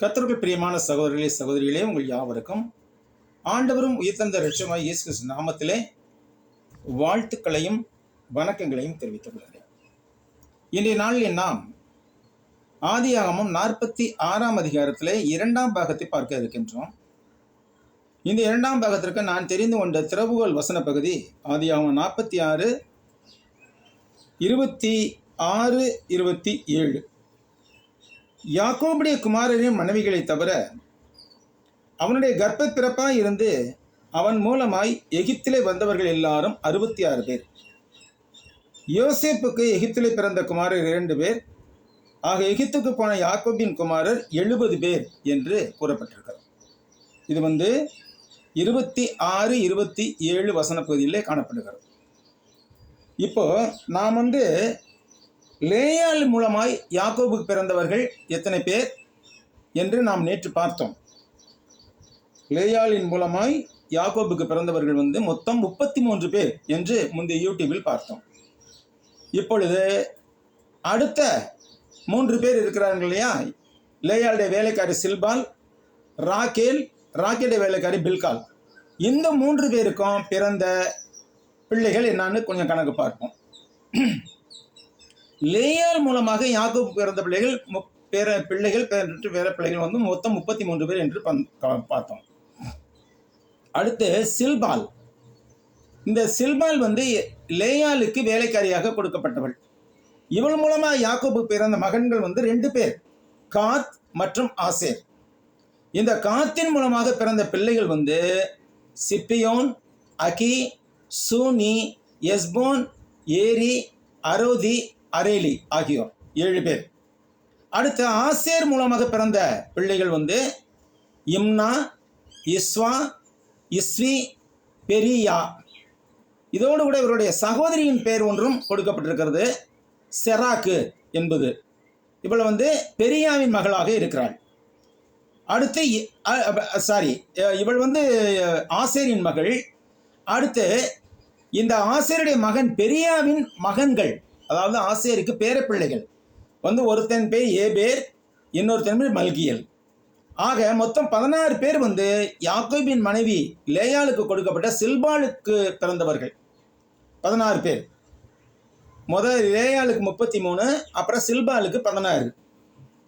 கர்த்தருக்குள் பிரியமான சகோதரர்களே சகோதரிகளே, உங்கள் யாவருக்கும் ஆண்டவரும் உயிர்த்தெழுந்த இரட்சகருமாகிய இயேசு கிறிஸ்து நாமத்திலே வாழ்த்துக்களையும் வணக்கங்களையும் தெரிவித்துக் கொள்கிறேன். இன்றைய நாளில் நாம் ஆதியாகமம் 46ஆம் அதிகாரத்திலே 2ஆம் பாகத்தை பார்க்க இருக்கின்றோம். இந்த 2ஆம் பாகத்திற்கு நான் தெரிந்து கொண்ட திறவுகோல் வசன பகுதி ஆதியாகமம் 46, 26, 27. யாக்கோபுடைய குமாரரின் மனைவிகளை தவிர அவனுடைய கர்ப்ப பிறப்பாய் இருந்து அவன் மூலமாய் எகிப்திலே வந்தவர்கள் எல்லாரும் 66 பேர். யோசேப்புக்கு எகிப்திலே பிறந்த குமாரர் 2 பேர். ஆக எகிப்துக்கு போன யாக்கோபின் குமாரர் 70 பேர் என்று கூறப்பட்டிருக்கிறது. இது 26, 27 வசன பகுதியிலே காணப்படுகிறது. இப்போ நாம் லேயாள் மூலமாய் யாக்கோபுக்கு பிறந்தவர்கள் எத்தனை பேர் என்று நாம் நேற்று பார்த்தோம். லேயாளின் மூலமாய் யாக்கோபுக்கு பிறந்தவர்கள் மொத்தம் 33 பேர் என்று முந்தைய யூடியூபில் பார்த்தோம். இப்பொழுது அடுத்த 3 பேர் இருக்கிறார்கள் இல்லையா? லேயாளுடைய வேலைக்காரி சில்பால், ராக்கேலுடைய வேலைக்காரி பில்கால். இந்த 3 பேருக்கும் பிறந்த பிள்ளைகள் என்னன்னு கொஞ்சம் கணக்கு பார்ப்போம். லேயாள் மூலமாக யாக்கோபு பிறந்த பிள்ளைகள் வேற பிள்ளைகள் மொத்தம் 33 பேர் என்று பார்த்தோம். அடுத்து சில்பால். இந்த சில்பால் லேயாளுக்கு வேலைக்காரியாக கொடுக்கப்பட்டவள். இவள் மூலமாக யாக்கோபு பிறந்த மகன்கள் 2 பேர், காத் மற்றும் ஆசேர். இந்த காத்தின் மூலமாக பிறந்த பிள்ளைகள் சிப்பியோன், அகி, சூனி, எஸ்போன், ஏரி, அரோதி, அரேலி ஆகியோர் 7 பேர். அடுத்து ஆசேர் மூலமாக பிறந்த பிள்ளைகள் இம்னா, இஸ்வா, இஸ்வி, பெரியா. இதோடு கூட இவருடைய சகோதரியின் பெயர் ஒன்றும் கொடுக்கப்பட்டிருக்கிறது, செராக்கு என்பது. இவள் பெரியாவின் மகளாக இருக்கிறாள். அடுத்து இவள் ஆசேரின் மகள். அடுத்து இந்த ஆசேருடைய மகன் பெரியாவின் மகன்கள், அதாவது ஆசேருக்கு பேரப்பிள்ளைகள் ஒருத்தன் பேர் ஏபேர், இன்னொருத்தன் பேர் மல்கியல். ஆக மொத்தம் 16 பேர் யாக்கோபின் மனைவி லேயாளுக்கு கொடுக்கப்பட்ட சில்பாளுக்கு பிறந்தவர்கள் 16 பேர். முதல் லேயாளுக்கு 33, அப்புறம் சில்பாளுக்கு 16.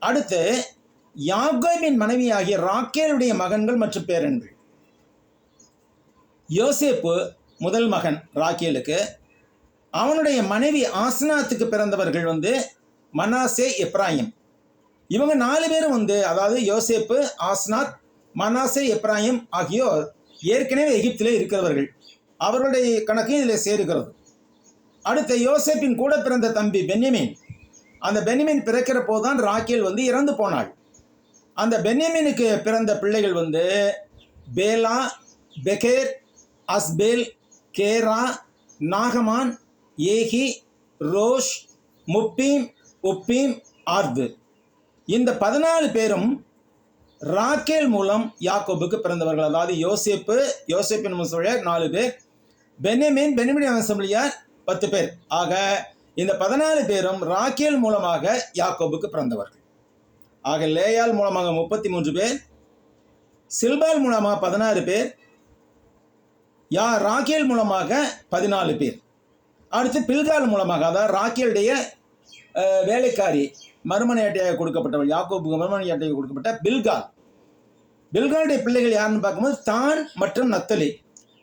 அடுத்து யாக்கோபின் மனைவி ஆகிய ராக்கேலுடைய மகன்கள் மற்றும் பேரன்கள். யோசேப்பு முதல் மகன் ராக்கேலுக்கு. அவனுடைய மனைவி ஆஸ்னாத்துக்கு பிறந்தவர்கள் மனாசே, எப்ராயிம். இவங்க 4 பேரும் அதாவது யோசேப்பு, ஆஸ்னாத், மனாசே, எப்ராயிம் ஆகியோர் ஏற்கனவே எகிப்திலே இருக்கிறவர்கள். அவர்களுடைய கணக்கு இதில் சேருகிறது. அடுத்த யோசேப்பின் கூட பிறந்த தம்பி பென்யமீன். அந்த பென்யமீன் பிறக்கிற போதுதான் ராக்கேல் இறந்து போனாள். அந்த பென்யமீனுக்கு பிறந்த பிள்ளைகள் பேலா, பெகேர், அஸ்பேல், கேரா, நாகமான், ஏகி, ரோஷ், முப்பீம், உப்பீம், ஆர்து. இந்த 14 பேரும் ராக்கேல் மூலம் யாக்கோபுக்கு பிறந்தவர்கள். அதாவது யோசேப்பின் வம்சமுடையார் 4 பேர், பென்யமீன் வம்சமுடையார் 10 பேர். ஆக இந்த 14 பேரும் ராக்கேல் மூலமாக யாக்கோபுக்கு பிறந்தவர்கள். ஆக லேயாள் மூலமாக 33 பேர், சில்பால் மூலமாக 16 பேர், ராக்கேல் மூலமாக 14 பேர். அடுத்து பில்கால் மூலமாக, அதாவது ராக்கேலுடைய வேலைக்காரி மறுமனையாட்டையாக கொடுக்கப்பட்டவள், யாக்கோபுக்கு மறுமனையாட்டையாக கொடுக்கப்பட்ட பில்காலுடைய பிள்ளைகள் யாருன்னு பார்க்கும்போது தான் மற்றும் நத்தலி.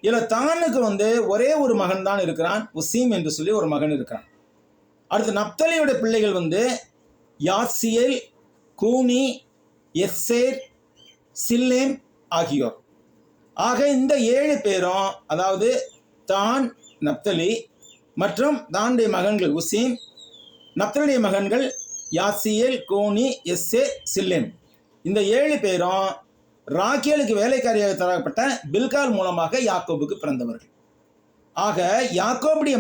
இதில் தானுக்கு ஒரே ஒரு மகன் தான் இருக்கிறான், உசீம் என்று சொல்லி ஒரு மகன் இருக்கிறான். அடுத்து நப்தலியோட பிள்ளைகள் யாத்சியேல், கூனி, எஸ்சேர், சில்லேம் ஆகியோர். ஆக இந்த 7 பேரும், அதாவது தான், நப்தலி மற்றும் தானுடைய மகன்கள் உசீம், நப்தலியுடைய மகன்கள் யாத்சியேல், கூனி, எஸ்சேர், சில்லேம். இந்த 7 பேரும் ராக்கேலுக்கு வேலைக்காரியாக தரப்பட்ட பில்கால் மூலமாக யாக்கோபுக்கு பிறந்தவர்கள். ஆக யாக்கோபுடைய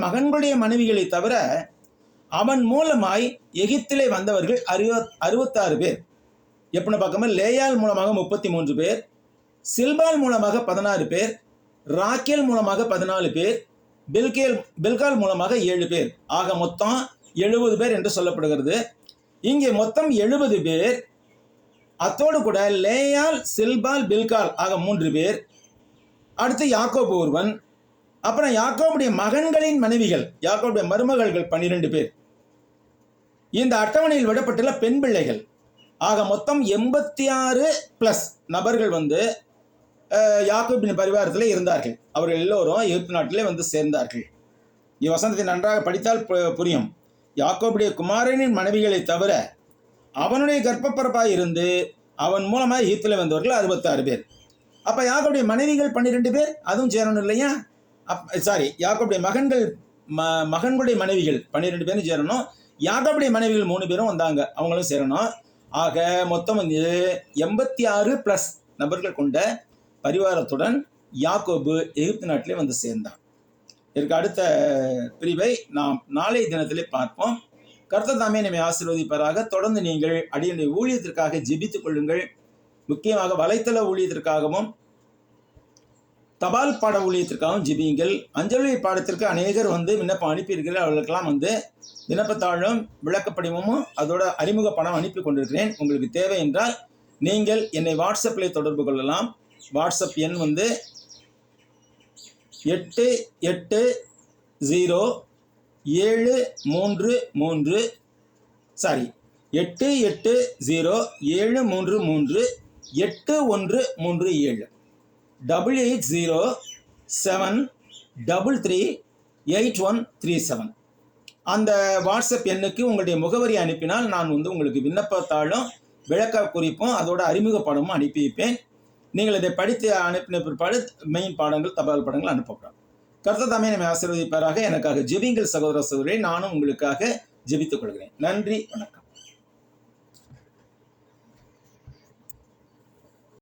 மகன்களுடைய மனைவிகளை தவிர அவன் மூலமாய் எகிப்திலே வந்தவர்கள் 66 பேர். எப்படின்னு பார்க்கும்போது லேயாள் மூலமாக 33 பேர், சில்பால் மூலமாக 16 பேர், ராக்கேல் மூலமாக 14 பேர், பில்கால் மூலமாக 7 பேர். ஆக மொத்தம் 70 பேர் என்று சொல்லப்படுகிறது. இங்கே மொத்தம் 70 பேர். அத்தோடு கூட லேயால், சில்பால், பில்கால் ஆக 3 பேர். அடுத்து யாக்கோபு ஒருவன். அப்புறம் யாக்கோபுடைய மகன்களின் மனைவிகள், யாக்கோபுடைய மருமகள்கள் 12 பேர். இந்த அட்டவணையில் விடப்பட்டுள்ள பெண் பிள்ளைகள் ஆக மொத்தம் 86 பிளஸ் நபர்கள் யாக்கோபின் பரிவாரத்தில் இருந்தார்கள். அவர்கள் எல்லோரும் எகிப்து நாட்டிலே சேர்ந்தார்கள். இவ்வசனத்தை நன்றாக படித்தால் புரியும். யாக்கோபுடைய குமாரனின் மனைவிகளை தவிர அவனுடைய கர்ப்பப்பரப்பாக இருந்து அவன் மூலமாக எகிப்தில் வந்தவர்கள் 66 பேர். அப்போ யாக்கோபுடைய மனைவிகள் 12 பேர், அதுவும் சேரணும் இல்லையா? யாக்கோபுடைய மகன்களுடைய மனைவிகள் 12 பேரும் சேரணும். யாக்கோபுடைய மனைவிகள் 3 பேரும் வந்தாங்க, அவங்களும் சேரணும். ஆக மொத்தம் 86 பிளஸ் நபர்கள் கொண்ட பரிவாரத்துடன் யாக்கோபு எகிப்து நாட்டிலே சேர்ந்தான். இதற்கு அடுத்த பிரிவை நாம் நாளைய தினத்திலே பார்ப்போம். கர்த்தர் தாமே நம்மை ஆசீர்வதிப்பாராக. தொடர்ந்து நீங்கள் அடியனுடைய ஊழியத்திற்காக ஜெபித்துக் கொள்ளுங்கள். முக்கியமாக வலைத்தள ஊழியத்திற்காகவும் தபால் பாட ஊழியத்திற்காகவும் ஜெபியுங்கள். அஞ்சலி பாடத்திற்கு அநேகர் விண்ணப்பம் அனுப்பியிருக்கிறீர்கள். அவர்களுக்கெல்லாம் விண்ணப்பத்தாளும் விளக்கப்படிவமும் அதோட அறிமுக பணம் அனுப்பி கொண்டிருக்கிறேன். உங்களுக்கு தேவை என்றால் நீங்கள் என்னை வாட்ஸ்அப்பில் தொடர்பு கொள்ளலாம். வாட்ஸ்அப் எண் 88073383337 880733837. அந்த வாட்ஸ்அப் எண்ணுக்கு உங்களுடைய முகவரி அனுப்பினால் நான் உங்களுக்கு விண்ணப்பத்தாலும் விளக்க குறிப்பும் அதோட அறிமுக பாடமும் அனுப்பி வைப்பேன். நீங்கள் இதை படித்து அனுப்பின பிற்பாடு மெயின் பாடங்கள், தபால் பாடங்கள் அனுப்பப்படும். கர்த்தர் தாமே நம்மை ஆசீர்வதிப்பாராக. எனக்காக ஜெபிங்கள் சகோதர சகோதரி. நானும் உங்களுக்காக ஜெபித்துக் கொள்கிறேன். நன்றி, வணக்கம்.